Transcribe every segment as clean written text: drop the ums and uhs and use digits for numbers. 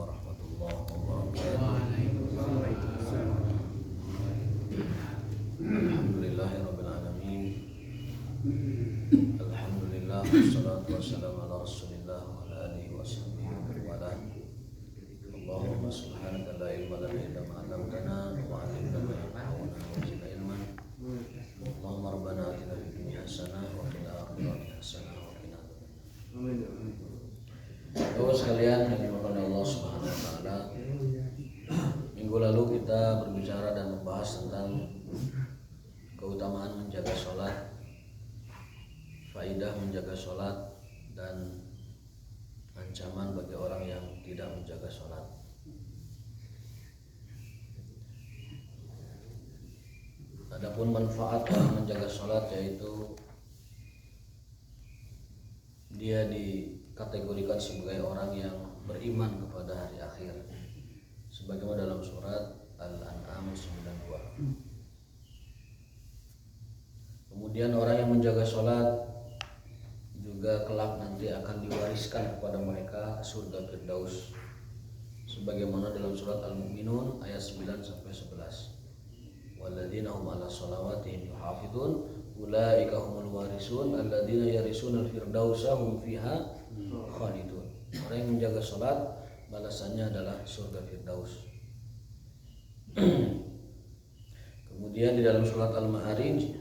warahmatullahi wabarakatuh. Alhamdulillahirabbil alamin. Alhamdulillah wassalatu wassalamu ala Rasulillah wa ala alihi washabbihi wa ala. Allahumma subhanaka la ilma lana illa ma 'allamtana wa 'allimna ma yanfa'una wa zidna ilman. Allahumma rabbana atina fid dunya hasanah wa fil akhirati hasanah wa qina adzabannar. Bapak sekalian yang dimuliakan Allah Subhanahu wa taala, minggu lalu kita berbicara dan membahas tentang keutamaan menjaga sholat, faidah menjaga sholat, dan ancaman bagi orang yang tidak menjaga sholat. Adapun manfaat orang menjaga sholat, yaitu dia dikategorikan sebagai orang yang beriman kepada hari akhir, sebagaimana dalam surat Al-An'am 92. Kemudian orang yang menjaga sholat juga kelak nanti akan diwariskan kepada mereka surga Firdaus, sebagaimana dalam surat Al-Mu'minun ayat 9-11. Walladzina hum 'ala sholawatihim yuhafizun ulaika humul warisun alladzina yarisuna al-firdausa hum fiha khalidun. Orang yang menjaga sholat balasannya adalah surga Firdaus. Kemudian di dalam surat Al-Ma'arij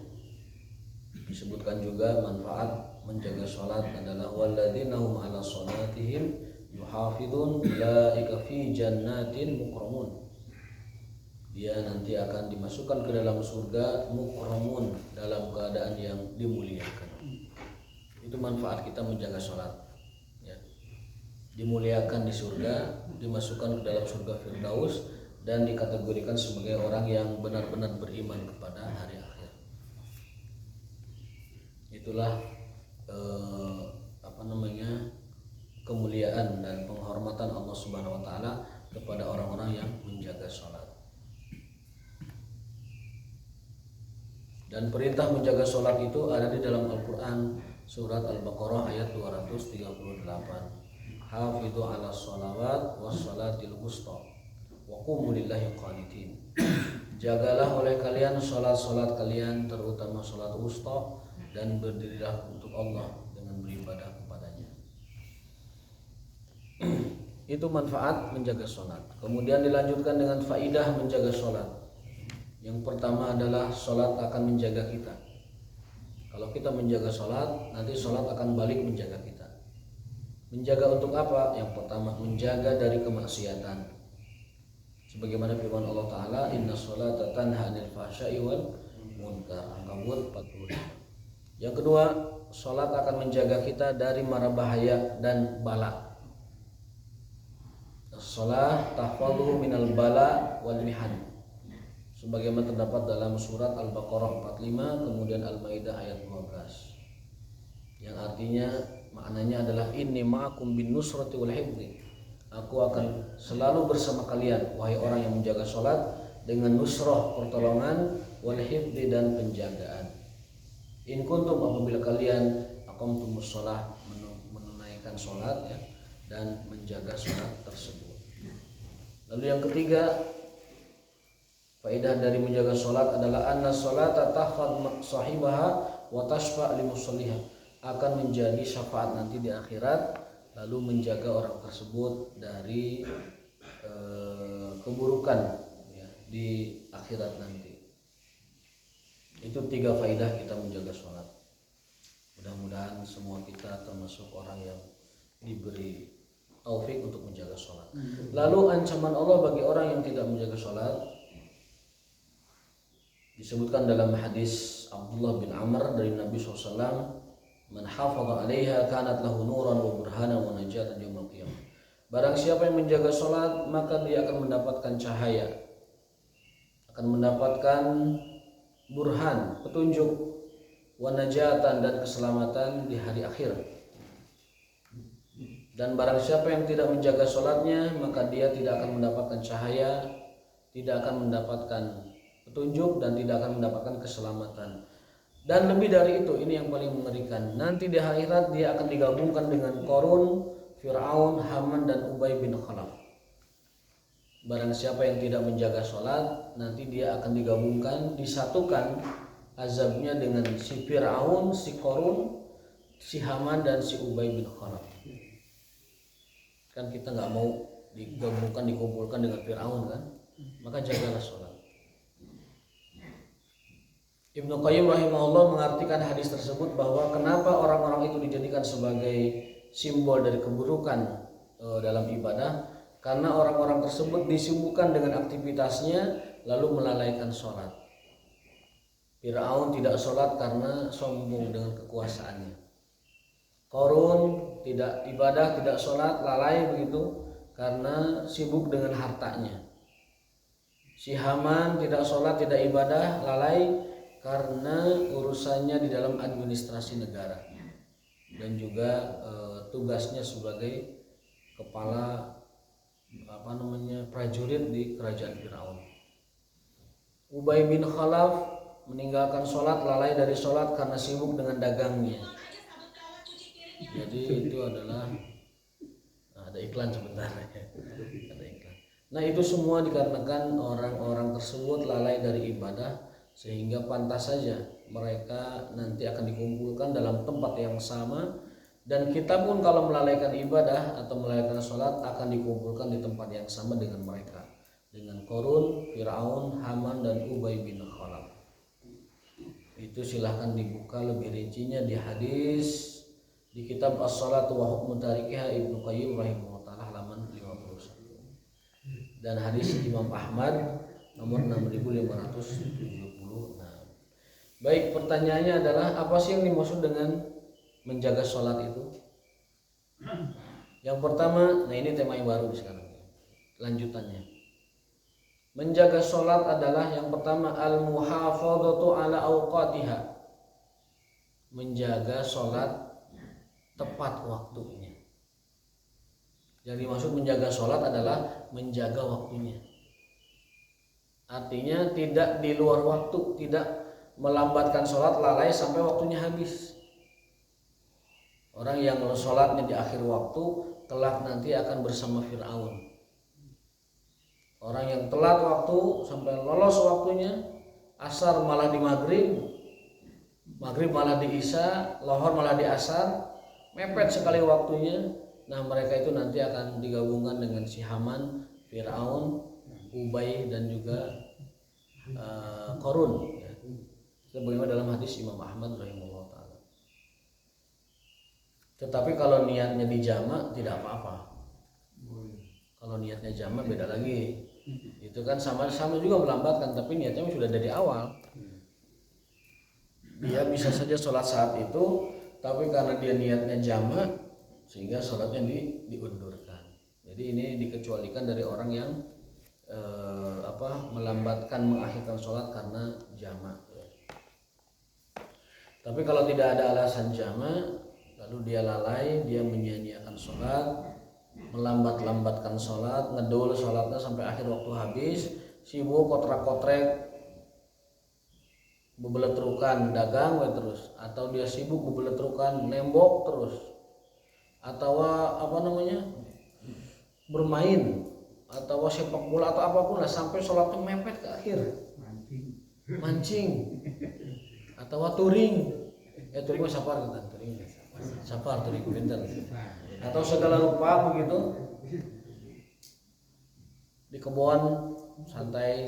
disebutkan juga manfaat menjaga sholat adalah walladzina hum 'ala sholatihim yuhafizun ulaika fi jannatin mukramun. Dia nanti akan dimasukkan ke dalam surga mukramun, dalam keadaan yang dimuliakan. Itu manfaat kita menjaga sholat, ya. Dimuliakan di surga, dimasukkan ke dalam surga Firdaus, dan dikategorikan sebagai orang yang benar-benar beriman kepada hari akhir. Itulah kemuliaan dan penghormatan Allah Subhanahu wa taala kepada orang-orang yang menjaga sholat. Dan perintah menjaga sholat itu ada di dalam Al-Quran, surat Al-Baqarah ayat 238. Hafidhu ala sholawat was sholatil wusta wa qumu lillahi qanitin. Jagalah oleh kalian sholat-sholat kalian, terutama sholat wusta, dan berdirilah untuk Allah dengan beribadah kepadanya. Itu manfaat menjaga sholat. Kemudian dilanjutkan dengan faidah menjaga sholat. Yang pertama adalah sholat akan menjaga kita. Kalau kita menjaga sholat, nanti sholat akan balik menjaga kita. Menjaga untuk apa? Yang pertama, menjaga dari kemaksiatan. Sebagaimana firman Allah Ta'ala, inna sholata tanha 'anil fahsya'i wal munkar. Al-Ankabut 45. Yang kedua, sholat akan menjaga kita dari mara bahaya dan bala. Sholat tahfadhu minal bala wal mihan, sebagaimana terdapat dalam surat Al-Baqarah 45, kemudian Al-Maidah ayat 12, yang artinya, maknanya adalah inni ma'akum bin nusrati wal hifdzi. Aku akan selalu bersama kalian, wahai orang yang menjaga sholat, dengan nusrah, pertolongan, wal hifdzi, dan penjagaan. In kuntum, apabila kalian aqamtumus shalah, menunaikan sholat, ya, dan menjaga sholat tersebut. Lalu yang ketiga, faedah dari menjaga sholat adalah anna sholata tahfad sahibaha wa tashfa' li musalliha, akan menjadi syafaat nanti di akhirat, lalu menjaga orang tersebut dari keburukan, ya, di akhirat nanti. Itu 3 faedah kita menjaga sholat. Mudah-mudahan semua kita termasuk orang yang diberi taufik untuk menjaga sholat. Lalu ancaman Allah bagi orang yang tidak menjaga sholat disebutkan dalam hadis Abdullah bin Amr dari Nabi SAW, man hafadha 'alaiha kanat lahu nuran wa burhanan wa najatan yaumil qiyamah. Barang siapa yang menjaga sholat, maka dia akan mendapatkan cahaya, akan mendapatkan burhan, petunjuk, wa najatan, dan keselamatan di hari akhir. Dan barang siapa yang tidak menjaga sholatnya, maka dia tidak akan mendapatkan cahaya, tidak akan mendapatkan petunjuk, dan tidak akan mendapatkan keselamatan. Dan lebih dari itu, ini yang paling mengerikan, nanti di akhirat dia akan digabungkan dengan Qarun, Fir'aun, Haman, dan Ubay bin Khalaf. barang siapa yang tidak menjaga sholat, nanti dia akan digabungkan, disatukan azabnya dengan si Fir'aun, si Qarun, si Haman, dan si Ubay bin Khalaf. Kan kita nggak mau digabungkan, dikumpulkan dengan Fir'aun kan, maka jagalah sholat. Ibnu Qayyim rahimahullah mengartikan hadis tersebut bahwa kenapa orang-orang itu dijadikan sebagai simbol dari keburukan dalam ibadah, karena orang-orang tersebut disibukkan dengan aktivitasnya lalu melalaikan sholat. Fir'aun tidak sholat karena sombong dengan kekuasaannya. Qarun tidak ibadah, tidak sholat, lalai begitu karena sibuk dengan hartanya. Si Haman tidak sholat, tidak ibadah, lalai karena urusannya di dalam administrasi negara dan juga tugasnya sebagai kepala prajurit di kerajaan Firaun. Ubay bin Khalaf meninggalkan sholat, lalai dari sholat karena sibuk dengan dagangnya. Jadi itu adalah ada iklan sebentar ya. Ada iklan. Nah itu semua dikarenakan orang-orang tersebut lalai dari ibadah, sehingga pantas saja mereka nanti akan dikumpulkan dalam tempat yang sama, dan kita pun kalau melalaikan ibadah atau melalaikan sholat akan dikumpulkan di tempat yang sama dengan mereka, dengan Qarun, Fir'aun, Haman, dan Ubay bin Khalaf. Itu silahkan dibuka lebih rincinya di hadis di kitab As-Salatu wa Hukmu Tarikiha Ibnu Qayyim rahimahullah ta'ala halaman 51, dan hadis Imam Ahmad nomor 6576. Baik, pertanyaannya adalah apa sih yang dimaksud dengan menjaga sholat itu? Yang pertama, nah ini tema yang baru sekarang, lanjutannya. Menjaga sholat adalah yang pertama al-muhafadzatu ala awqatiha, menjaga sholat tepat waktunya. Yang dimaksud menjaga sholat adalah menjaga waktunya. Artinya tidak di luar waktu, tidak melambatkan sholat, lalai sampai waktunya habis. Orang yang sholatnya di akhir waktu kelak nanti akan bersama Fir'aun. Orang yang telat waktu sampai lolos waktunya, asar malah di maghrib, maghrib malah di isya, lohor malah di asar, mepet sekali waktunya. Nah mereka itu nanti akan digabungkan dengan si Haman, Fir'aun, Ubay, dan juga Qarun. Sebagaimana dalam hadis Imam Ahmad rahimahullah ta'ala. Tetapi kalau niatnya dijamak tidak apa-apa. Kalau niatnya jamak beda lagi. Itu kan sama-sama juga melambatkan, tapi niatnya sudah dari awal. Dia bisa saja sholat saat itu, tapi karena dia niatnya jamak sehingga sholatnya diundurkan. Jadi ini dikecualikan dari orang yang melambatkan, mengakhirkan sholat karena jamak. Tapi kalau tidak ada alasan jamak, lalu dia lalai, dia menyia-nyiakan sholat, melambat-lambatkan sholat, ngedul sholatnya sampai akhir waktu habis, sibuk kotrek-kotrek, bebeletrukan dagang terus, atau dia sibuk bebeletrukan nembok terus, atau bermain, atau sepak bola atau apapun lah, sampai sholatnya mepet ke akhir, mancing, atau touring, touring mah sapar kan, touring pintar, atau segala lupa begitu, di kebun santai,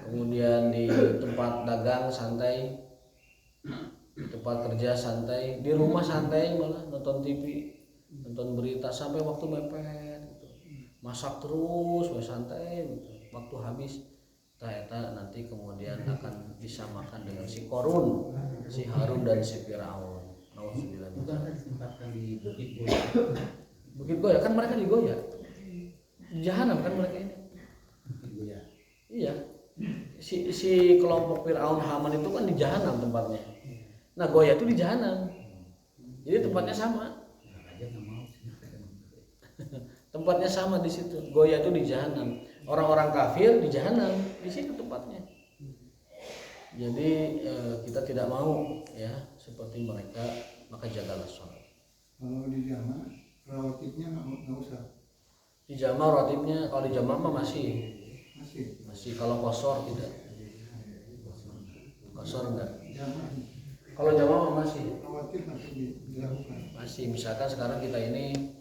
kemudian di tempat dagang santai, di tempat kerja santai, di rumah santai, malah nonton TV, nonton berita sampai waktu mepet gitu. Masak terus, santai gitu. Waktu habis ternyata nanti kemudian akan disamakan dengan si Qarun, si Harun, dan si Fir'aun. Nauzubillah. Bukit Goya kan mereka di Goya. Di Jahanam kan mereka ini. Iya. Si kelompok Fir'aun, Haman itu kan di Jahanam tempatnya. Nah, Goya itu di Jahanam. Jadi tempatnya sama. Tempatnya sama di situ. Goya itu di Jahanam. Orang-orang kafir di Jahanam, di situ tempatnya. Jadi kita tidak mau ya seperti mereka, maka jagalah sholat. Kalau di Jahanam relatifnya nggak usah. Dijama rawatibnya, kalau dijama mah masih kalau qashar tidak. Qashar enggak. Kalau jama mah masih misalkan sekarang kita ini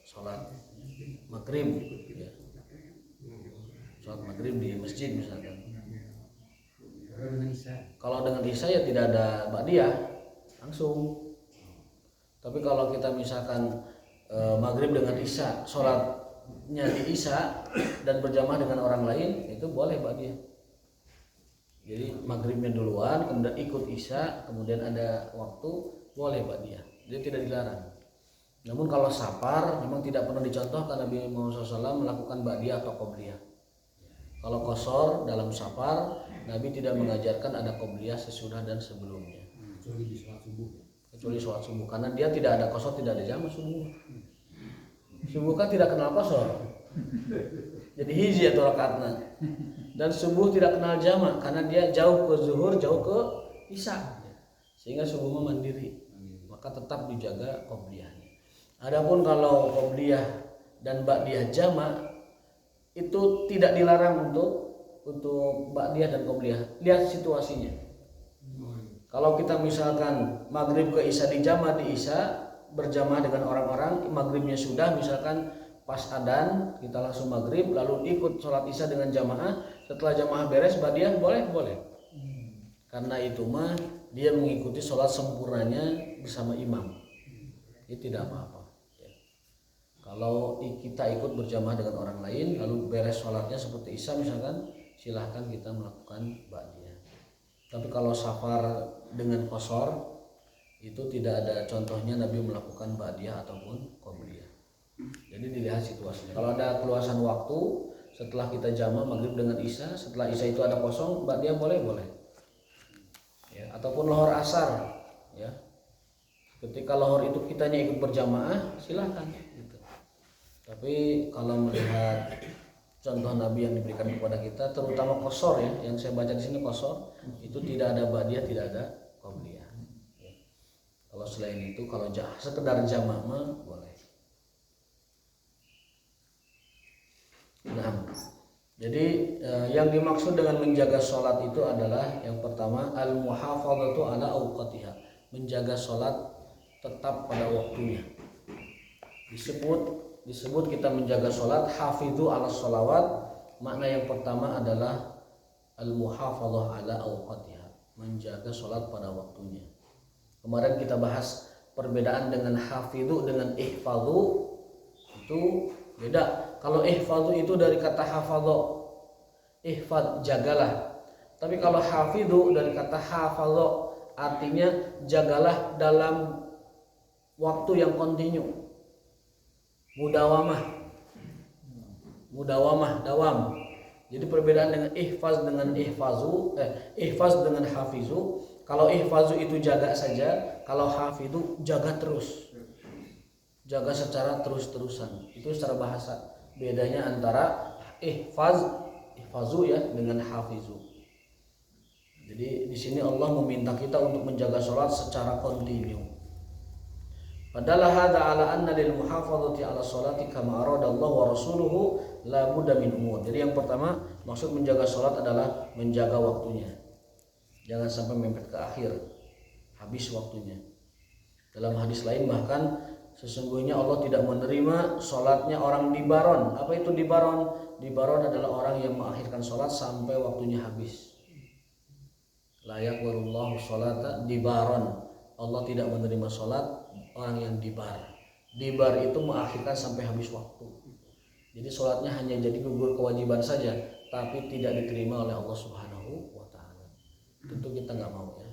sholat maghrib ya. Sholat maghrib di masjid misalkan. Kalau dengan isya ya tidak ada ba'diyah langsung. Tapi kalau kita misalkan maghrib dengan isya, sholatnya di isya dan berjamaah dengan orang lain, itu boleh ba'diyah. Jadi maghribnya duluan, kemudian ikut isya, kemudian ada waktu, boleh ba'diyah. Jadi tidak dilarang. Namun kalau safar memang tidak pernah dicontohkan Nabi Muhammad SAW melakukan ba'diyah atau qobliyah. Kalau qashar dalam safar, Nabi tidak mengajarkan ada qobliyah sesudah dan sebelumnya. Kecuali sholat subuh. Karena dia tidak ada qashar, tidak ada jama subuh. Subuh kan tidak kenal qashar. Jadi hiji atau rakaatna. Dan subuh tidak kenal jama karena dia jauh ke zuhur, jauh ke isya. Sehingga subuh mandiri. Maka tetap dijaga qobliyahnya. Adapun kalau qobliyah dan ba'diyah jama itu tidak dilarang untuk ba'diyah dan qobliyah. Lihat situasinya. Kalau kita misalkan maghrib ke isya dijama di isya, berjamaah dengan orang-orang, maghribnya sudah, misalkan pas adzan kita langsung maghrib, lalu ikut sholat isya dengan jamaah. Setelah jamaah beres ba'diyah boleh. Karena itu mah dia mengikuti sholat sempurnanya bersama imam. Itu tidak apa-apa. Kalau kita ikut berjamaah dengan orang lain lalu beres sholatnya seperti isya misalkan, silahkan kita melakukan ba'diyah. Tapi kalau safar dengan qashar itu tidak ada contohnya Nabi melakukan ba'diyah ataupun qobliyah. Jadi dilihat situasinya. Kalau ada keluasan waktu setelah kita jamaah maghrib dengan isya, setelah isya itu ada kosong, ba'diyah boleh. Ya, ataupun lohor asar ya. Ketika lohor itu kitanya ikut berjamaah, silahkan gitu. Tapi kalau melihat contoh Nabi yang diberikan kepada kita, terutama qashar ya, yang saya baca di sini qashar, itu tidak ada ba'diyah, tidak ada qobliyah. Ya. Kalau selain itu, kalau sekedar jamaah boleh. Nah, jadi yang dimaksud dengan menjaga sholat itu adalah yang pertama al-muhafadzatu ala awqatiha, menjaga sholat tetap pada waktunya. Disebut kita menjaga sholat hafidhu ala sholawat. Makna yang pertama adalah al-muhafadzah ala awqatiha, menjaga sholat pada waktunya. Kemarin kita bahas perbedaan dengan hafidhu dengan ihfadhu, itu beda. Kalau ihfadhu itu dari kata hafadho, ihfad jagalah. Tapi kalau hafidhu dari kata hafadho, artinya jagalah dalam waktu yang kontinu. Mudawamah, dawam. Jadi perbedaan dengan ihfaz dengan ihfaz dengan hafizu. Kalau ihfazu itu jaga saja, kalau hafizu jaga terus. Jaga secara terus-terusan. Itu secara bahasa. Bedanya antara ihfazu ya dengan hafizu. Jadi di sini Allah meminta kita untuk menjaga sholat secara kontinu. Padahal hadza ala anna lil muhafadzati ala sholati kama aradallahu wa rasuluhu la budda min umur. Jadi yang pertama maksud menjaga sholat adalah menjaga waktunya. Jangan sampai mepet ke akhir, habis waktunya. Dalam hadis lain bahkan sesungguhnya Allah tidak menerima sholatnya orang dibaron. Apa itu dibaron? Dibaron adalah orang yang mengakhirkan sholat sampai waktunya habis. La yaqbalullahu sholata dibaron. Allah tidak menerima sholat orang yang dibar. Dibar itu mengakhirkan sampai habis waktu. Jadi sholatnya hanya jadi gugur kewajiban saja, tapi tidak diterima oleh Allah Subhanahu wa Ta'ala. Tentu kita nggak mau ya.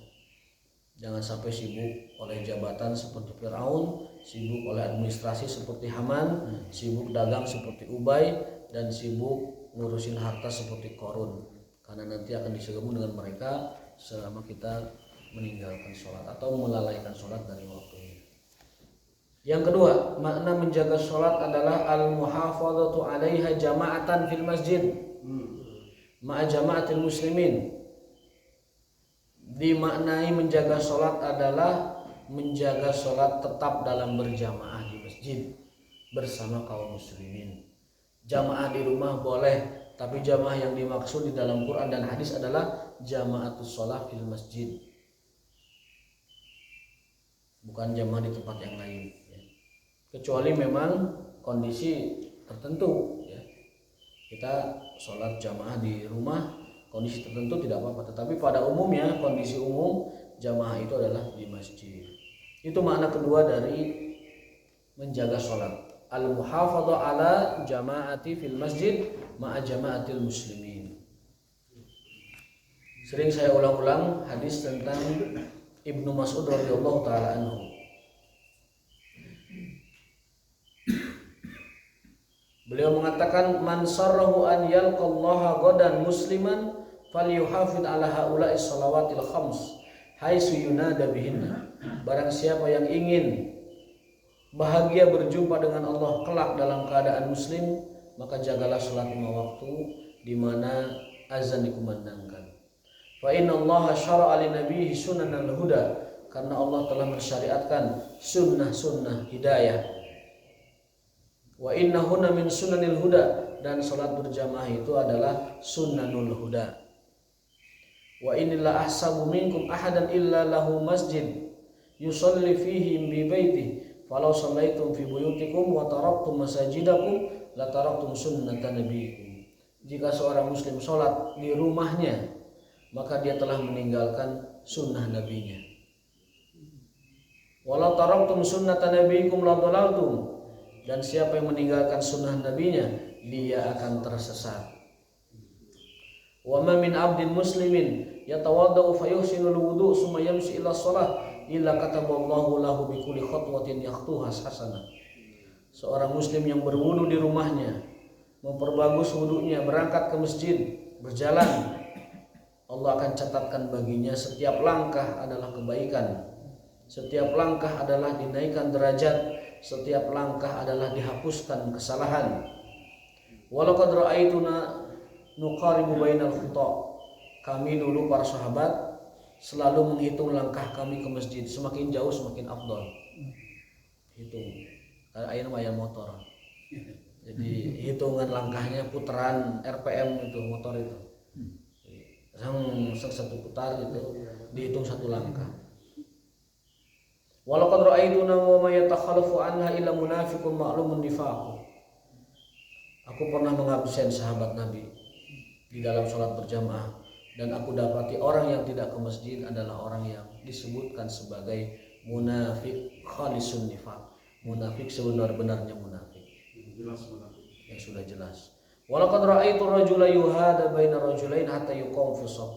Jangan sampai sibuk oleh jabatan seperti Firaun, sibuk oleh administrasi seperti Haman, sibuk dagang seperti Ubay, dan sibuk ngurusin harta seperti Qarun. Karena nanti akan disegemu dengan mereka selama kita meninggalkan sholat atau melalaikan sholat dari waktunya. Yang kedua, makna menjaga sholat adalah al-muhafadzatu 'alaiha jama'atan fil masjid ma'a jama'atil muslimin. Dimaknai menjaga sholat adalah menjaga sholat tetap dalam berjamaah di masjid bersama kaum muslimin. Jamaah di rumah boleh, tapi jamaah yang dimaksud di dalam Quran dan hadis adalah jamaatus shalah fil masjid, bukan jamaah di tempat yang lain ya. Kecuali memang kondisi tertentu ya. Kita sholat jamaah di rumah kondisi tertentu tidak apa-apa, tetapi pada umumnya kondisi umum jamaah itu adalah di masjid. Itu makna kedua dari menjaga sholat, al-muhafadhah ala jamaati fil masjid ma'a jamaatil muslimin. Sering saya ulang-ulang hadis tentang Ibnu Mas'ud radhiyallahu taala anhu. Beliau mengatakan, man sarrahu an yalqallaha ghadan musliman falyuhafid ala haula'i shalawatil khams haitsu yunada bihinna. Barang siapa yang ingin bahagia berjumpa dengan Allah kelak dalam keadaan muslim, maka jagalah salat 5 waktu di mana azan dikumandangkan. Fa inna Allah syara'a li nabiyhi sunanal huda, karena Allah telah mensyariatkan sunnah-sunnah hidayah. Wa innahunna min sunanil huda, dan salat berjamaah itu adalah sunnanul huda. Wa inilla ahsabu minkum ahadan illa lahu masjid yusalli fihi bi baitihi falau shallaitum fi buyutikum wa taraktum masajidakum la taraktum sunnata nabiyikum. Jika seorang muslim sholat di rumahnya, maka dia telah meninggalkan sunnah nabinya. Walau taraktum sunnata nabiyikum la dhalaltum, dan siapa yang meninggalkan sunnah nabinya, dia akan tersesat. Wa ma min abdin muslimin yatawaddau fayuhsinul wudu summa yamshi ila shalah illa kataballahu lahu bi kulli khatwatin yakhtuha hasanah. Seorang muslim yang berwudu di rumahnya, memperbagus wudunya, berangkat ke masjid, berjalan, Allah akan catatkan baginya setiap langkah adalah kebaikan, setiap langkah adalah dinaikkan derajat, setiap langkah adalah dihapuskan kesalahan. Walaqad ra'aituna nuqaribu bainal khuta. Kami dulu para sahabat selalu menghitung langkah kami ke masjid, semakin jauh semakin afdal. Hitung. Ayeuna mah aya motor. Jadi hitungan langkahnya putaran RPM itu motor itu. Satu putar gitu, dihitung satu langkah. Walaqad ra'aituna wa ma yatakhalafu anha illa munafiqun ma'lumun nifaqu. Aku pernah mengabsen sahabat Nabi di dalam sholat berjamaah, dan aku dapati orang yang tidak ke masjid adalah orang yang disebutkan sebagai munafik khalisun nifaq. Munafik sebenar-benarnya munafik. Yang sudah jelas. Walaqad ra'aitu rajula yuhada baina rajulain hatta yuqam fi shaf.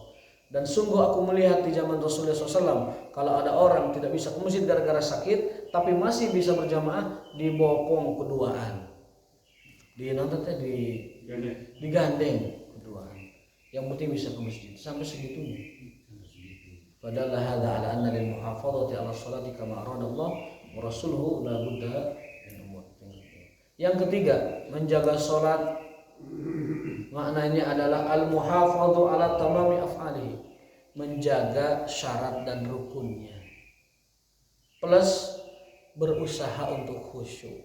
Dan sungguh aku melihat di zaman Rasulullah SAW, kalau ada orang tidak bisa ke masjid gara-gara sakit, tapi masih bisa berjamaah, dibopong keduaan. Digandeng keduaan. Yang penting bisa ke masjid, sampai segitunya. Padahal hadza ala anna lil muhafadzati ala sholati kama aradallah wa rasuluhu la budda min umur. Yang ketiga, menjaga salat maknanya adalah al muhafadzu ala tamami af'alihi, menjaga syarat dan rukunnya, plus berusaha untuk khusyuk.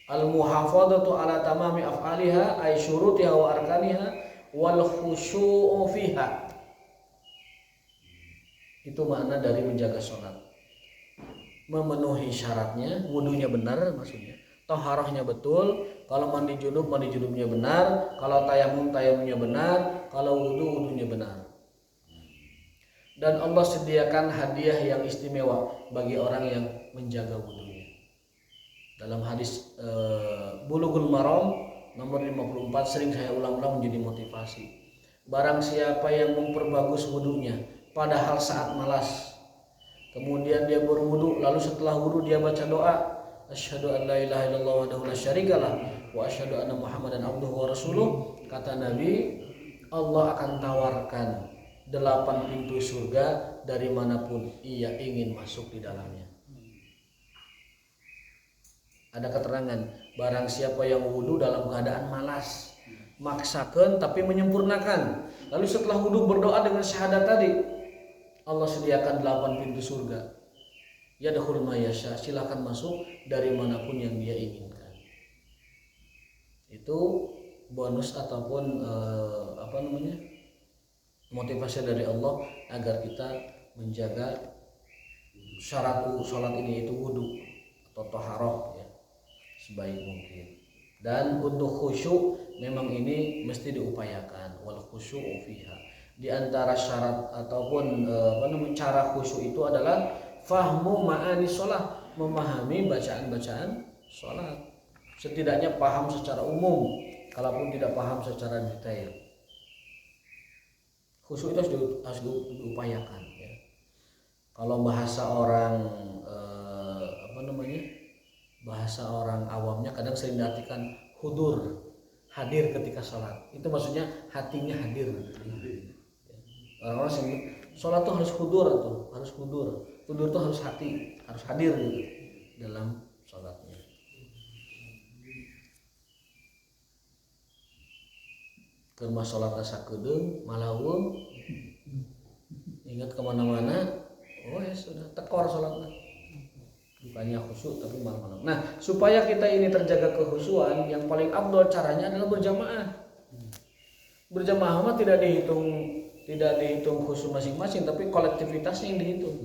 Al muhafadzatu ala tamami af'aliha ay syurutiha wa arkaniha wal khusyu'u fiha. Itu makna dari menjaga sholat. Memenuhi syaratnya, wudunya benar maksudnya, taharahnya betul, kalau mandi junubnya benar, kalau tayamumnya benar, kalau wudunya benar. Dan Allah sediakan hadiah yang istimewa bagi orang yang menjaga wudunya. Dalam hadis Bulughul Maram nomor 54 sering saya ulang-ulang menjadi motivasi. Barang siapa yang memperbagus wudunya padahal saat malas, kemudian dia berwudu, lalu setelah wudu dia baca doa, asyhadu an la ilaha illallah wahdahu la syarikalah wa asyhadu anna muhammadan abduhu wa rasuluh, kata Nabi, Allah akan tawarkan 8 pintu surga dari manapun ia ingin masuk di dalamnya. Ada keterangan, barang siapa yang wudu dalam keadaan malas, maksakan tapi menyempurnakan, lalu setelah wudu berdoa dengan syahadat tadi, Allah sediakan 8 pintu surga yadkhul ma yasha, silakan masuk dari manapun yang dia inginkan. Itu bonus ataupun motivasi dari Allah agar kita menjaga syarat sholat ini, yaitu wudu atau taharah ya, sebaik mungkin. Dan untuk khusyuk memang ini mesti diupayakan, wal khusyu'u fiha. Di antara syarat ataupun cara khusyuk itu adalah fahmu ma'ani sholat, memahami bacaan-bacaan sholat. Setidaknya paham secara umum, kalaupun tidak paham secara detail. Khusyuk itu harus diupayakan ya. Kalau bahasa orang bahasa orang awamnya kadang sering diartikan hudur, hadir ketika sholat. Itu maksudnya hatinya hadir. Orang-orang sebut sholat tuh harus hudur, hudur tuh harus hati, harus hadir gitu dalam sholatnya. Kerma sholat asa kedeng malawung, ingat kemana-mana, oh ya sudah tekor sholatnya. Bukannya khusyuk tapi malah. Nah, supaya kita ini terjaga kekhusyuan, yang paling afdal caranya adalah berjamaah. Berjamaah mah tidak dihitung khusyuk masing-masing, tapi kolektivitasnya yang dihitung.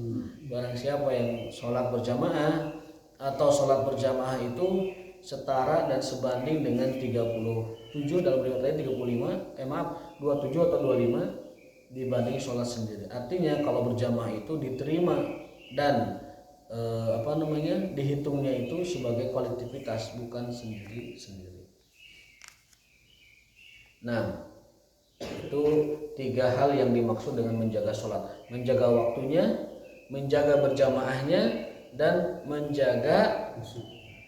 Barang siapa yang sholat berjamaah atau sholat berjamaah itu setara dan sebanding dengan 37 dalam riwayat lain 27 atau 25 dibanding sholat sendiri. Artinya kalau berjamaah itu diterima dan dihitungnya itu sebagai kolektivitas, bukan sendiri-sendiri. Nah, itu 3 hal yang dimaksud dengan menjaga sholat: menjaga waktunya, menjaga berjamaahnya, dan menjaga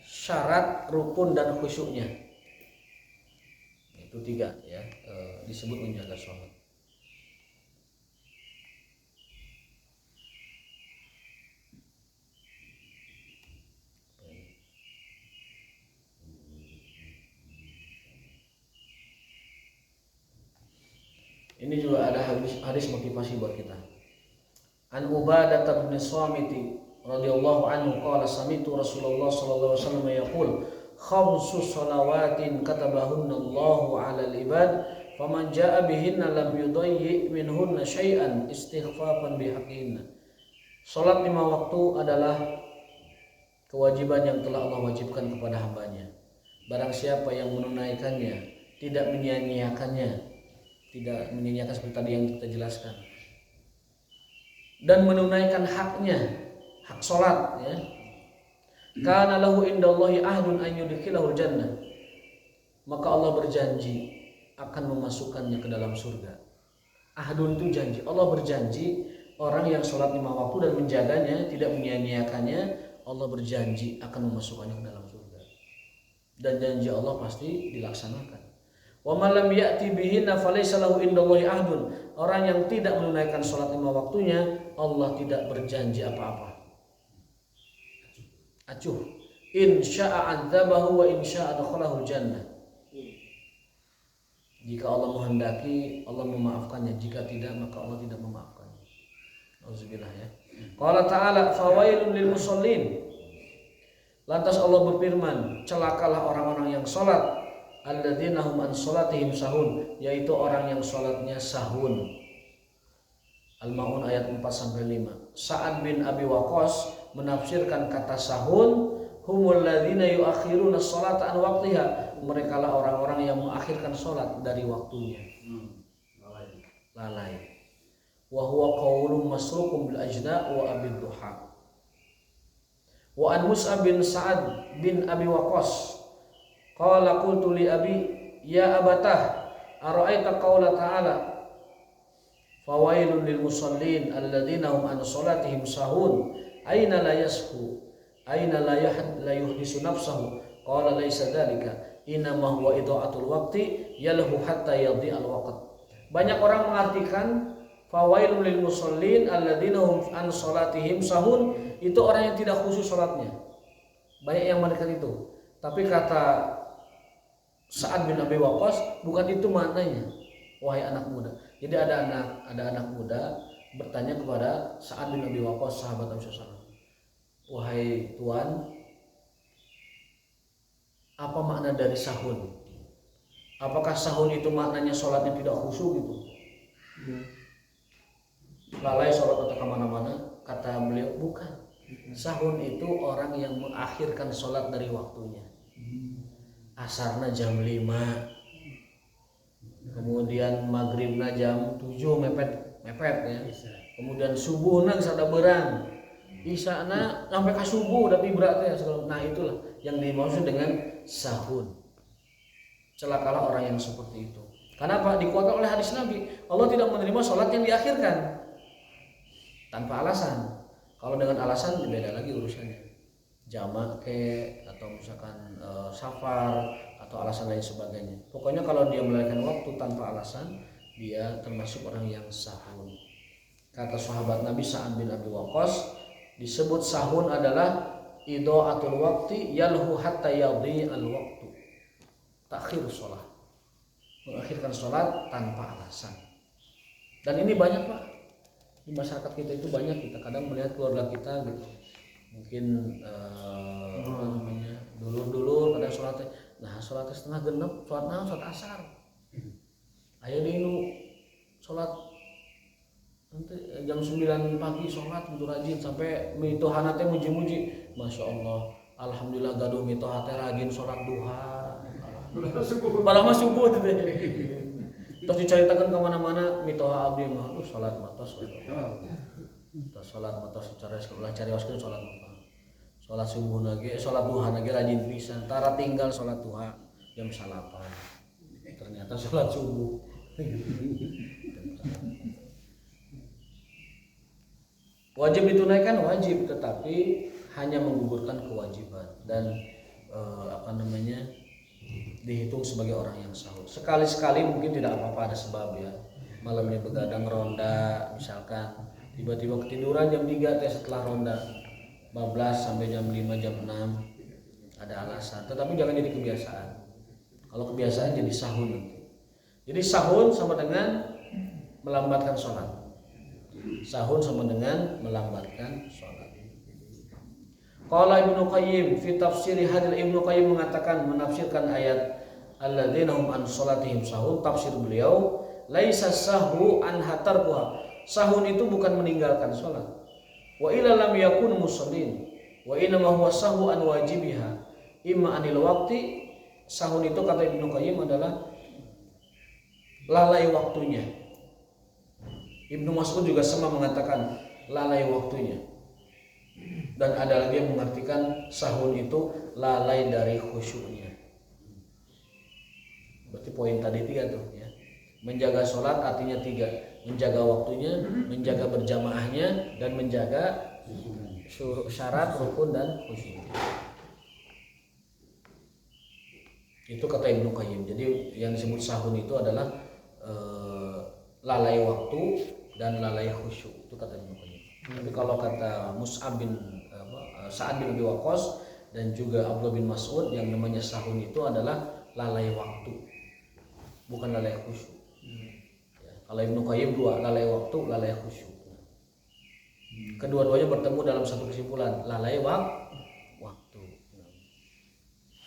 syarat rukun dan khusyuknya. Itu 3 ya, disebut menjaga sholat. Ini juga ada hadis motivasi buat kita. An Ubadah bin Samit radhiyallahu anhu qala sami'tu Rasulullah sallallahu alaihi wasallam yaqul khamsu salawatin katabahunna Allahu 'alal ibad faman jaa'a bihinna lam yudayyi minhunna syai'an istighfafan bihaqqihinna. Salat 5 waktu adalah kewajiban yang telah Allah wajibkan kepada hambanya. Barang siapa yang menunaikannya, tidak menyia-nyiakannya, tidak menyia-nyiakan seperti tadi yang kita jelaskan, dan menunaikan haknya, hak salat ya, kana lahu indallahi ahdun an yudkhilahul jannah, maka Allah berjanji akan memasukkannya ke dalam surga. Ahdun itu janji. Allah berjanji orang yang sholat 5 waktu dan menjaganya, tidak menyia-nyiakannya, Allah berjanji akan memasukkannya ke dalam surga. Dan janji Allah pasti dilaksanakan. Wa man lam ya'ti bihinna falaysa lahu indallahi ahdun. Orang yang tidak menunaikan sholat 5 waktunya, Allah tidak berjanji apa-apa. Acuh. In syaa 'adzabahu wa in syaa adkhalahu jannah. Jika Allah menghendaki, Allah memaafkannya. Jika tidak, maka Allah tidak memaafkannya. Auzubillah ya. Qala ta'ala fawailun lil musallin. Lantas Allah berfirman, celakalah orang-orang yang salat, alladzina hum an salatihim sahun, yaitu orang yang salatnya sahun. Al-Maun ayat 4 sampai 5. Sa'ad bin Abi Waqqas menafsirkan kata sahun, humul ladzina yuakhiruna sholata an waqtiha. Mereka lah orang-orang yang mengakhirkan sholat dari waktunya. Lalai. Wa huwa qaulun masruqun bil ajda wa abid duha. Wa an Mus'ab bin Sa'ad bin Abi Waqqas qala qultu li abi ya abatah ara'aita qaula ta'ala fawailun lil musallin alladzina hum an salatihim sahun aina la yashu aina la yuhdisu nafsahu qala laisa dzalika innama huwa idha'atul waqti yalhu hatta yadhi'al waqt. Banyak orang mengartikan fawailun lil musallin alladzina hum an salatihim sahun, itu orang yang tidak khusyuk salatnya. Banyak yang menartikan itu. Tapi kata Sa'ad bin Abi Waqqas, bukan itu maknanya, wahai anak muda. Jadi ada anak muda bertanya kepada Sa'ad bin Abi Waqqas, sahabat Nabi SAW. wahai Tuan, apa makna dari sahun? Apakah sahun itu maknanya sholatnya tidak khusyuk gitu? Lalai sholat atau kemana-mana? Kata beliau, bukan. Sahun itu orang yang mengakhirkan sholat dari waktunya. Asarna jam 5, kemudian maghribna jam 7 mepet ya. Kemudian subuhna sada berang, isana sampai ke subuh tapi berat ya. Nah itulah yang dimaksud dengan sahun. Celakalah orang yang seperti itu. Kenapa? Dikuatkan oleh hadis Nabi, Allah tidak menerima sholat yang diakhirkan tanpa alasan. Kalau dengan alasan beda lagi urusannya, jamak atau misalkan safar atau alasan lain sebagainya. Pokoknya kalau dia melalaikan waktu tanpa alasan, dia termasuk orang yang sahun. Kata sahabat Nabi Sa'ad bin Abi Waqqas, disebut sahun adalah idha'atul waqti yalhu hatta yadhi'al waqtu. Takhir sholat, mengakhirkan sholat tanpa alasan. Dan ini banyak Pak, di masyarakat kita itu banyak. Kita kadang melihat keluarga kita gitu, mungkin dulu kadang sholatnya, sholatnya setengah genep, sholat asar. Ayo dinu sholat nanti jam 9 pagi sholat untuk rajin sampai mitohana teh muji-muji, masya Allah, alhamdulillah gaduh mitoha teh rajin sholat duha. Malah mah subuh teh. Terus diceritakan kemana-mana mitoha abdi mah sholat matos. Sholat matos secara sekolah cari waskeun sholat apa? Sholat subuh lagi, sholat duha lagi rajin pisan. Tara tinggal sholat duha jam 8. Ternyata sholat subuh. Wajib ditunaikan wajib, tetapi hanya menggugurkan kewajiban dan dihitung sebagai orang yang sahur. Sekali-sekali mungkin tidak apa-apa, ada sebab ya. Malamnya begadang ronda misalkan, tiba-tiba ketiduran jam 3 setelah ronda 14 sampai jam 5 jam 6, ada alasan. Tetapi jangan jadi kebiasaan. Kalau kebiasaan jadi sahur nanti. Jadi sahur sama dengan melambatkan sholat. Sahur sama dengan melambatkan sholat. Qala Ibnu Qayyim fi tafsiri hadil, Ibnu Qayyim mengatakan menafsirkan ayat alladzina hum an sholatihim sahun, tafsir beliau, laisa sahwu an hatarkuha. Sahun itu bukan meninggalkan sholat. Wa illa lam yakun musallin wa inna ma huwa sahwu an wajibiha imma anil waqti. Sahun itu kata Ibnu Qayyim adalah lalai waktunya. Ibnu Mas'ud juga sama mengatakan lalai waktunya. Dan ada lagi yang mengartikan sahun itu lalai dari khusyuknya. Berarti poin tadi 3 tuh ya. Menjaga sholat artinya 3, menjaga waktunya, menjaga berjamaahnya, dan menjaga syarat, rukun, dan khusyuk. Itu kata Ibnu Qayyim. Jadi yang disebut sahun itu adalah lalai waktu dan lalai khusyuk. Itu kata Ibnu Qayyim. Tapi kalau kata Mus'ab bin Sa'ad bin Abi Waqqas dan juga Abdullah bin Mas'ud, yang namanya sahun itu adalah lalai waktu, bukan lalai khusyuk. Ya, kalau Ibnu Qayyim 2, lalai waktu, lalai khusyuk. Kedua-duanya bertemu dalam satu kesimpulan, lalai waktu.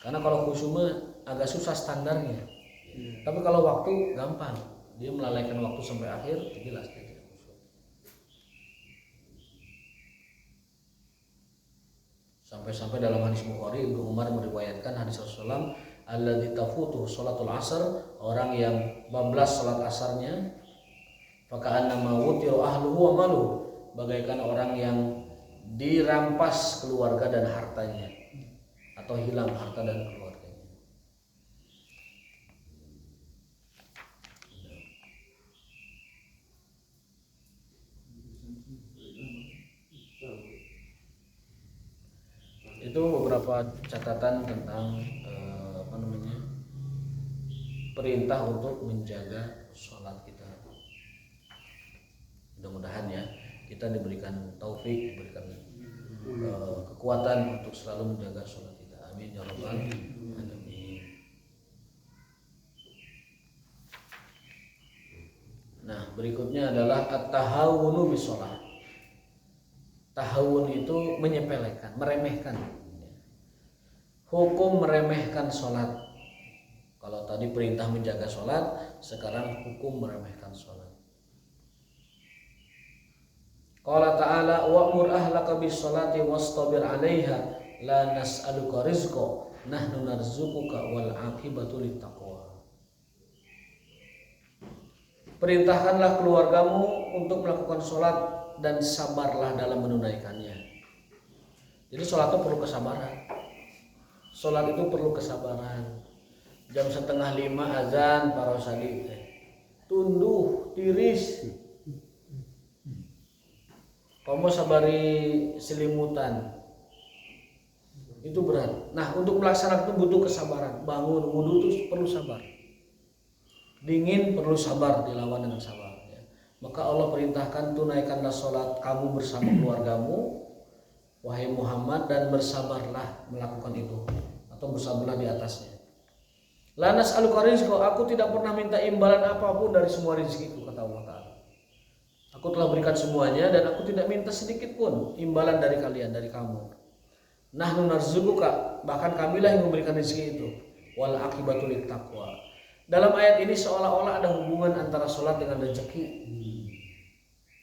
Karena kalau khusyuk agak susah standarnya. Tapi kalau waktu gampang, dia melalaikan waktu sampai akhir, jelas dia tidak khusyuk. Sampai-sampai dalam hadis Bukhari, Ibnu Umar meriwayatkan hadis Rasulullah, alladzi tafutuhu sholatul asar, orang yang bablas salat asarnya, faka'annama wutiru ahluhu wa maluhu, bagaikan orang yang dirampas keluarga dan hartanya, atau hilang harta dan keluarganya. Itu beberapa catatan tentang perintah untuk menjaga sholat kita. Mudah-mudahan ya kita diberikan taufik, diberikan kekuatan untuk selalu menjaga sholat kita. Amin ya rabbal alamin. Nah, berikutnya adalah at-tahawunu bis sholat. Tahawun itu menyepelekan, meremehkan. Hukum meremehkan sholat. Kalau tadi perintah menjaga sholat, sekarang hukum meremehkan sholat. Qala ta'ala wa'mur ahlaka bis sholati wastabir 'alaiha la nas'aluka rizqa nahnu narzuquka wal 'aqibatu littaqwa. Perintahkanlah keluargamu untuk melakukan sholat dan sabarlah dalam menunaikannya. Jadi sholat itu perlu kesabaran. Sholat itu perlu kesabaran. Jam 4:30 azan para sadi tunduh tiris. Kamu sabari selimutan. Itu berat. Nah, untuk melaksanakan itu butuh kesabaran. Bangun wudu itu perlu sabar. Dingin perlu sabar, dilawan dengan sabar. Maka Allah perintahkan tunaikanlah sholat kamu bersama keluargamu, wahai Muhammad, dan bersabarlah melakukan itu atau bersabarlah di atasnya. La nas'aluka rizqa, aku tidak pernah minta imbalan apapun dari semua rezekiku, kata Allah Ta'ala. Aku telah berikan semuanya dan aku tidak minta sedikit pun imbalan dari kalian, dari kamu. Nahnu narzuquka, bahkan kamilah yang memberikan rezeki itu. Wal aqibatu littaqwa. Dalam ayat ini seolah-olah ada hubungan antara sholat dengan rezeki.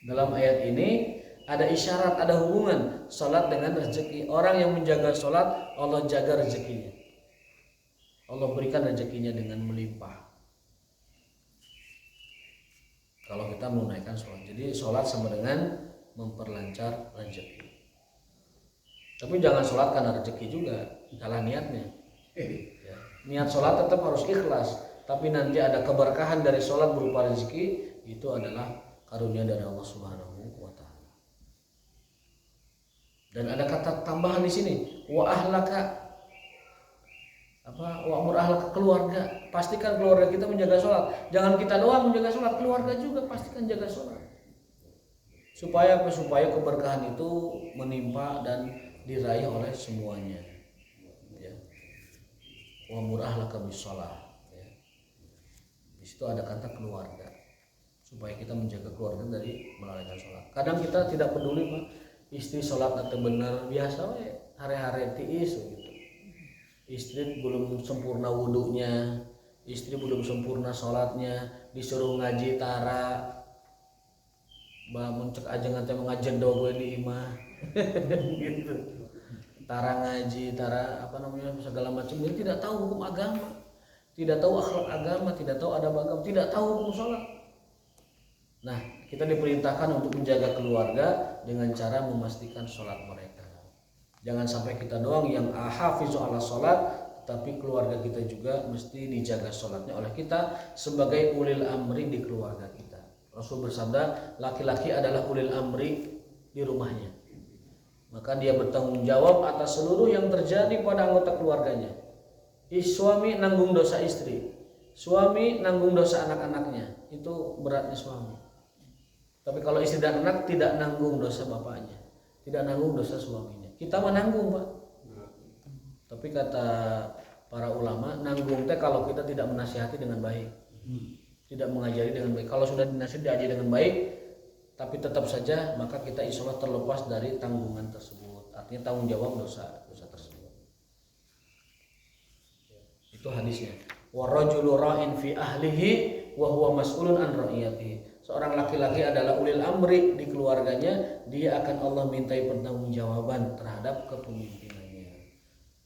Dalam ayat ini ada isyarat, ada hubungan sholat dengan rezeki. Orang yang menjaga sholat, Allah jaga rezekinya. Allah berikan rezekinya dengan melimpah. Kalau kita menunaikan sholat, jadi sholat sama dengan memperlancar rezeki. Tapi jangan sholat karena rezeki juga, salah niatnya. Ya. Niat sholat tetap harus ikhlas, tapi nanti ada keberkahan dari sholat berupa rezeki, itu adalah karunia dari Allah Subhanahu wa Ta'ala. Dan ada kata tambahan di sini, wa ahlaka, wa'mur ahlaka, keluarga. Pastikan keluarga kita menjaga sholat. Jangan kita doang menjaga sholat, keluarga juga pastikan jaga sholat. Supaya apa? Supaya keberkahan itu menimpa dan diraih oleh semuanya. Ya. Wa'mur ahlaka bis shalah. Ya. Di situ ada kata keluarga. Supaya kita menjaga keluarga dari melalaikan sholat. Kadang kita tidak peduli, Pak, istri sholat atau benar, biasa we hari-hari tiis gitu. Istri belum sempurna wudunya, istri belum sempurna sholatnya, disuruh ngaji tara, muncul aja ngantai mengajen doa gue di imah, gitu. Tara ngaji, tara segala macam, dia tidak tahu hukum agama, tidak tahu akhlak agama, tidak tahu adab agama, tidak tahu hukum sholat. Nah, kita diperintahkan untuk menjaga keluarga dengan cara memastikan sholat mereka. Jangan sampai kita doang yang hafizu ala sholat, tapi keluarga kita juga mesti dijaga sholatnya oleh kita sebagai ulil amri di keluarga kita. Rasul bersabda, laki-laki adalah ulil amri di rumahnya. Maka dia bertanggung jawab atas seluruh yang terjadi pada anggota keluarganya. Suami nanggung dosa istri, suami nanggung dosa anak-anaknya. Itu beratnya suami. Tapi kalau istri dan anak tidak nanggung dosa bapaknya, tidak nanggung dosa suaminya. Kita menanggung, Pak. Tapi kata para ulama, nanggung teh kalau kita tidak menasihati dengan baik, tidak mengajari dengan baik. Kalau sudah dinasihati diajari dengan baik, tapi tetap saja, maka kita insya Allah terlepas dari tanggungan tersebut. Artinya tanggung jawab dosa tersebut. Itu hadisnya. Warajulu ra'in fi ahlihi wa huwa mas'ulun an ra'iyatihi. Seorang laki-laki adalah ulil amri di keluarganya, dia akan Allah mintai pertanggungjawaban terhadap kepemimpinannya.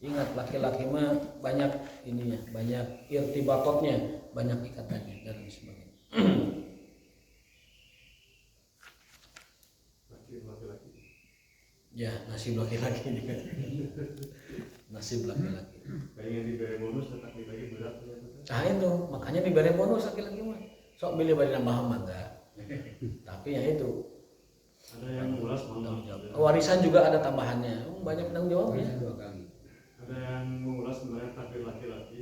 Ingat, laki-laki mah banyak ininya, banyak irtibatotnya, banyak ikatannya dan sebagainya. Ya, nasib laki-laki juga. Nasib laki-laki. Kayak yang diberi bonus tetap dibagi berat ya. Nah itu, makanya diberi bonus laki-laki mah. Sok pilih bari nambah enggak. Tapi ya itu. Ada yang ulas tanggung jawab. Warisan juga ada tambahannya. Banyak tanggung jawabnya. Ada yang mengulas sebenarnya takdir laki-laki.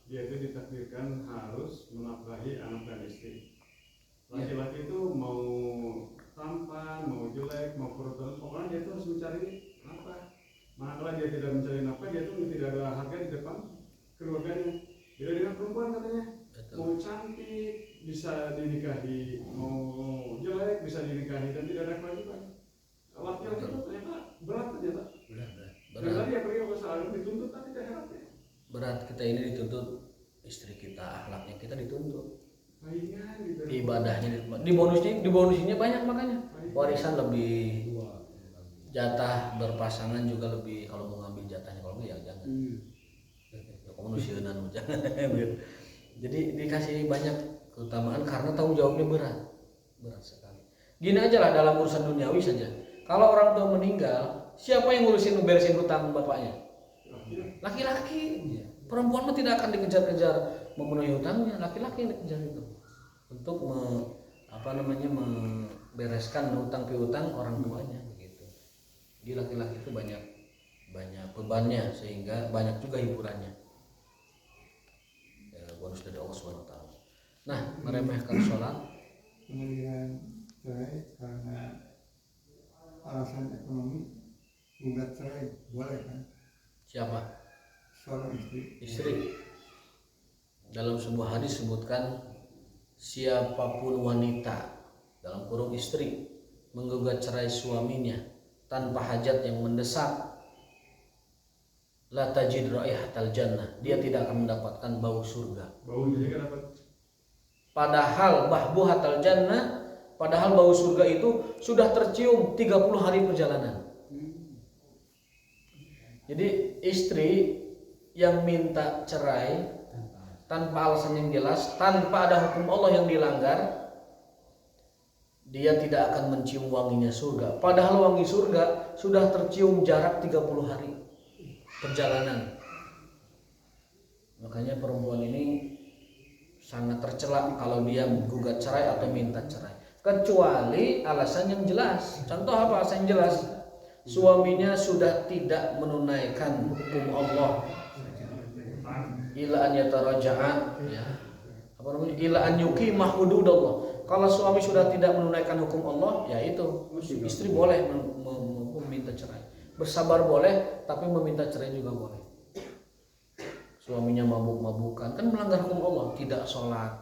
Dia itu ditakdirkan harus menafkahi anak dan istri. Laki-laki itu mau tampan, mau jelek, mau korup, pokoknya dia itu harus mencari nafkah. Manakala dia tidak mencari nafkah, dia itu tidak ada harga di depan keluarganya. Beda dengan perempuan katanya, mau cantik bisa dinikahi, mau jelek bisa dinikahi dan tidak ada kewajiban. Laki-laki berat. Kita ini dituntut istri kita, akhlaknya kita dituntut, Saingan gitu. ibadahnya di bonusnya banyak, makanya warisan lebih, jatah berpasangan juga lebih. Kalau mau ngambil jatahnya, kalau enggak ya jangan. Kamu nusieunan jangan. Jadi dikasih banyak keutamaan karena tanggung jawabnya berat sekali. Gini aja lah dalam urusan duniawi saja. Kalau orang tua meninggal, siapa yang ngurusin beresin hutang bapaknya? Laki-laki. Perempuan mah tidak akan dikejar-kejar memenuhi hutangnya, laki-laki yang dikejar itu untuk membereskan hutang piutang orang tuanya begitu. Jadi laki-laki itu banyak bebannya sehingga banyak juga hiburannya. Ya, bonus dari Allah SWT. Nah, meremehkan sholat. Kemudian cerai karena alasan ekonomi, gugat cerai boleh kan? Siapa? Seorang Istri. Dalam sebuah hadis sebutkan siapapun wanita dalam kurung istri menggugat cerai suaminya tanpa hajat yang mendesak, la tajid raihatal jannah, dia tidak akan mendapatkan bau surga. Baunya kan dapat. Padahal bahbuhatal jannah, padahal bau surga itu sudah tercium 30 hari perjalanan. Jadi istri yang minta cerai tanpa alasan yang jelas, tanpa ada hukum Allah yang dilanggar, dia tidak akan mencium wanginya surga. Padahal wangi surga sudah tercium jarak 30 hari perjalanan. Makanya perempuan ini sangat tercela kalau dia menggugat cerai atau minta cerai, kecuali alasan yang jelas. Contoh apa alasan yang jelas? Suaminya sudah tidak menunaikan hukum Allah, ila an yataraja'a, ya. Apa namanya? Ila an yuqimah hududallah. Kalau suami sudah tidak menunaikan hukum Allah, ya itu istri boleh meminta cerai. Bersabar boleh, tapi meminta cerai juga boleh. Suaminya mabuk-mabukan, kan melanggar hukum Allah, tidak sholat.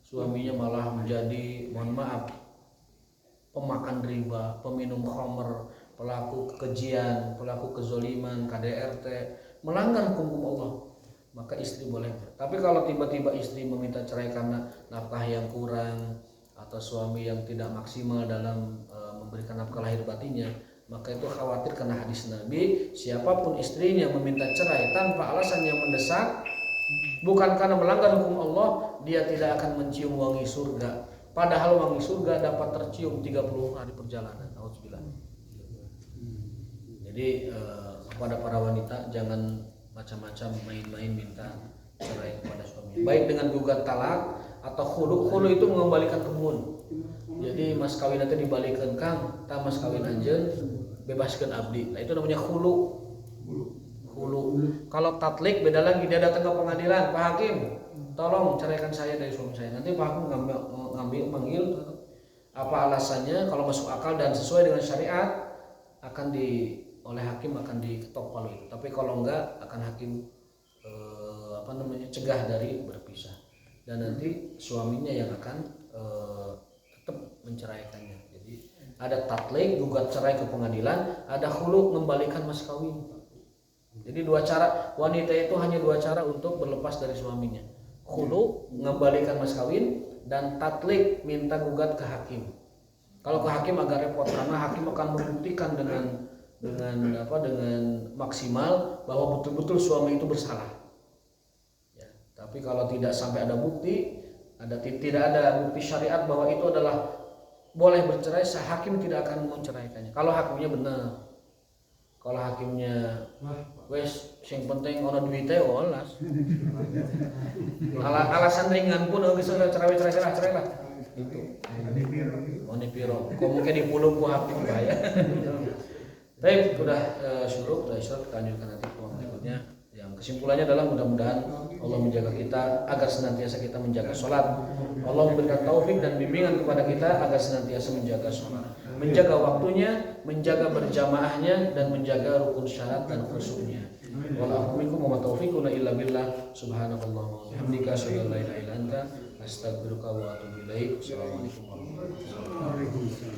Suaminya malah menjadi, mohon maaf, pemakan riba, peminum khamr, pelaku kekejian, pelaku kezoliman, KDRT, melanggar hukum Allah, maka istri boleh. Tapi kalau tiba-tiba istri meminta cerai karena nafkah yang kurang atau suami yang tidak maksimal dalam memberikan nafkah lahir batinnya, maka itu khawatir karena hadis Nabi, siapapun istrinya meminta cerai tanpa alasan yang mendesak, bukan karena melanggar hukum Allah, dia tidak akan mencium wangi surga. Padahal wangi surga dapat tercium 30 hari perjalanan. Alhamdulillah. Jadi kepada para wanita, jangan macam-macam main-main minta cerai kepada suami. Baik dengan gugat talak atau khulu. Khulu itu mengembalikan kemun. Jadi mas kawin nanti dibalikan kang, tak mas kawin anjeun bebaskan abdi. Nah itu namanya khulu. Khulu. Kalau tatlik beda lagi, dia datang ke pengadilan, Pak Hakim, tolong ceraikan saya dari suami saya. Nanti Pak Hakim manggil apa alasannya, kalau masuk akal dan sesuai dengan syariat akan oleh hakim akan diketok palu itu. Tapi kalau enggak akan hakim cegah dari berpisah, dan nanti suaminya yang akan tetap menceraikannya. Jadi ada tatlik, gugat cerai ke pengadilan, ada khulu, mengembalikan mas kawin. Jadi dua cara, wanita itu hanya dua cara untuk berlepas dari suaminya: khulu, mengembalikan mas kawin, dan tatlik, minta gugat ke hakim. Kalau ke hakim agak repot karena hakim akan membuktikan dengan maksimal bahwa betul-betul suami itu bersalah. Ya, tapi kalau tidak sampai ada bukti, tidak ada bukti syariat bahwa itu adalah boleh bercerai, hakim tidak akan menceraikannya. Kalau hakimnya benar, kalau hakimnya wes sing penting ono duitnya olas. Alasan ringan pun geus cerai lah. Itu. Oni piro. Kok mungkin dipulung ku hakim bahaya. Baik, sudah syuruk, sudah isyarat, kita lanjutkan nanti ke berikutnya. Yang kesimpulannya adalah mudah-mudahan Allah menjaga kita agar senantiasa kita menjaga sholat. Allah memberikan taufik dan bimbingan kepada kita agar senantiasa menjaga sholat, menjaga waktunya, menjaga berjamaahnya, dan menjaga rukun syarat dan khusyuknya. Wa'alaikum warahmatullahi wabarakatuh. Subhanallah wa bihamdika, asyhadu an la ilaha illa anta, astaghfiruka wa atubu ilaik. Assalamualaikum warahmatullahi wabarakatuh.